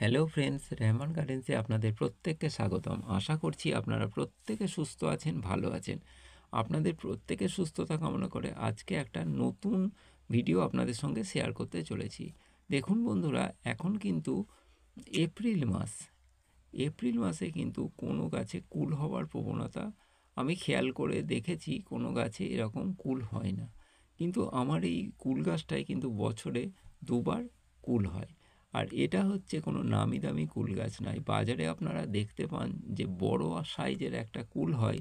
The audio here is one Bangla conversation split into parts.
হ্যালো ফ্রেন্ডস, রেহমান গার্ডেন্সে আপনাদের প্রত্যেককে স্বাগতম। আশা করছি আপনারা প্রত্যেকে সুস্থ আছেন, ভালো আছেন। আপনাদের প্রত্যেকের সুস্থতা কামনা করে আজকে একটা নতুন ভিডিও আপনাদের সঙ্গে শেয়ার করতে চলেছি। দেখুন বন্ধুরা, এখন কিন্তু এপ্রিল মাস। এপ্রিল মাসে কিন্তু কোনো গাছে কুল হওয়ার প্রবণতা আমি খেয়াল করে দেখেছি, কোনো গাছে এরকম কুল হয় না। কিন্তু আমার এই কুল গাছটায় কিন্তু বছরে দুবার কুল হয়। আর এটা হচ্ছে কোনো নামি দামি কুল গাছ নয়। বাজারে আপনারা দেখতে পান যে বড় সাইজের একটা কুল হয়,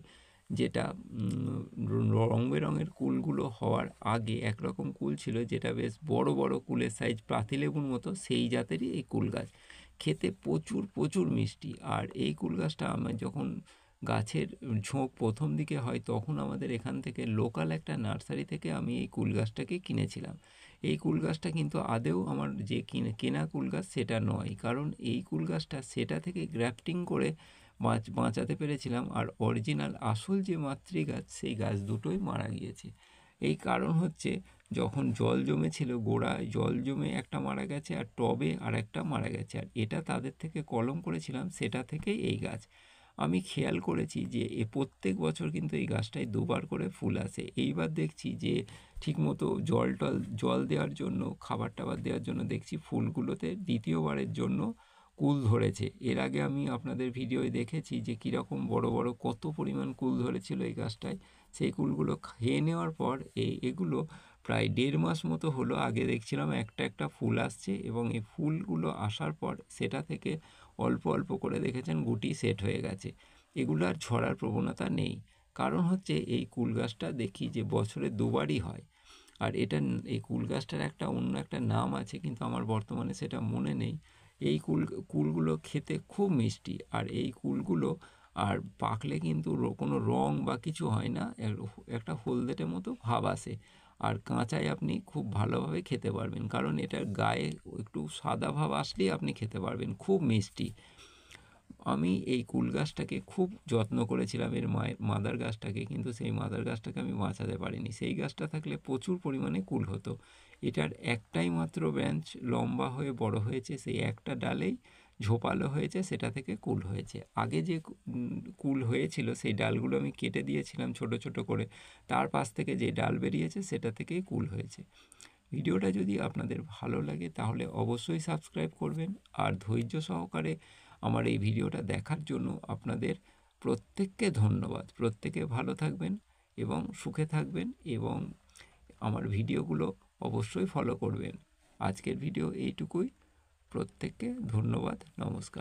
যেটা রং বেরঙের কুলগুলো হওয়ার আগে একরকম কুল ছিল, যেটা বেশ বড় বড় কুলের সাইজ পাতিলেবুর মতো, সেই জাতেরই এই কুল গাছ। খেতে প্রচুর প্রচুর মিষ্টি। আর এই কুল গাছটা আমার যখন গাছের ঝোঁক প্রথম দিকে হয়, তখন আমাদের এখান থেকে লোকাল একটা নার্সারি থেকে আমি এই কুল গাছটাকে কিনেছিলাম। এই কুল গাছটা কিন্তু আদেও আমার যে কেনা কুল গাছ সেটা নয়, কারণ এই কুল গাছটা সেটা থেকে গ্রাফটিং করে বাঁচাতে পেরেছিলাম। আর অরিজিনাল আসল যে মাতৃ গাছ, সেই গাছ দুটোই মারা গিয়েছে। এই কারণ হচ্ছে, যখন জল জমেছিল গোড়ায়, জল জমে একটা মারা গেছে, আর টবে আর একটা মারা গেছে। আর এটা তাদের থেকে কলম করেছিলাম, সেটা থেকেই এই গাছ। আমি খেয়াল করেছি যে প্রত্যেক বছর কিন্তু এই গাছটায় দুবার করে ফুল আসে। এইবার দেখছি যে ঠিকমতো জল দেওয়ার জন্য, খাবার টাবার দেওয়ার জন্য দেখছি ফুলগুলোতে দ্বিতীয়বারের জন্য কুল ধরেছে। এর আগে আমি আপনাদের ভিডিওয় দেখেছি যে কীরকম বড় বড় কত পরিমাণ কুল ধরেছিল এই গাছটায়। সেই কুলগুলো খেয়ে নেওয়ার পর এগুলো প্রায় 1.5 মাস মতো হলো, আগে দেখছিলাম একটা একটা ফুল আসছে, এবং এই ফুলগুলো আসার পর সেটা থেকে অল্প অল্প করে দেখেছেন গুটি সেট হয়ে গেছে। এগুলো আর ঝরার প্রবণতা নেই। কারণ হচ্ছে এই কুল গাছটা দেখি যে বছরে দুবারই হয়। আর এই কুল গাছটার অন্য একটা নাম আছে, কিন্তু আমার বর্তমানে সেটা মনে নেই। এই কুলগুলো খেতে খুব মিষ্টি। আর এই কুলগুলো আর পাকলে কিন্তু কোনো রং বা কিছু হয় না, একটা হলদেটে মতো ভাব আসে। আর কাঁচায় আপনি খুব ভালোভাবে খেতে পারবেন, কারণ এটার গায়ে একটু সাদা ভাব আসলেই আপনি খেতে পারবেন, খুব মিষ্টি। আমি এই কুল গাছটাকে খুব যত্ন করেছিলাম, এর মাদার গাছটাকে, কিন্তু সেই মাদার গাছটাকে আমি বাঁচাতে পারিনি। সেই গাছটা থাকলে প্রচুর পরিমাণে কুল হতো। এটার একটাই মাত্র ব্রাঞ্চ লম্বা হয়ে বড় হয়েছে, সেই একটা ডালেই ঝোপালো হয়েছে, সেটা থেকে কুল হয়েছে। আগে যে কুল হয়েছিল সেই ডালগুলো আমি কেটে দিয়েছিলাম ছোট ছোট করে, তার পাশ থেকে যে ডাল বেরিয়েছে সেটা থেকেই কুল হয়েছে। ভিডিওটা যদি আপনাদের ভালো লাগে তাহলে অবশ্যই সাবস্ক্রাইব করবেন। আর ধৈর্য সহকারে আমার এই ভিডিওটা দেখার জন্য আপনাদের প্রত্যেককে ধন্যবাদ। প্রত্যেকে ভালো থাকবেন এবং সুখে থাকবেন, এবং আমার ভিডিওগুলো অবশ্যই ফলো করবেন। আজকের ভিডিও এইটুকুই। প্রত্যেককে ধন্যবাদ, নমস্কার।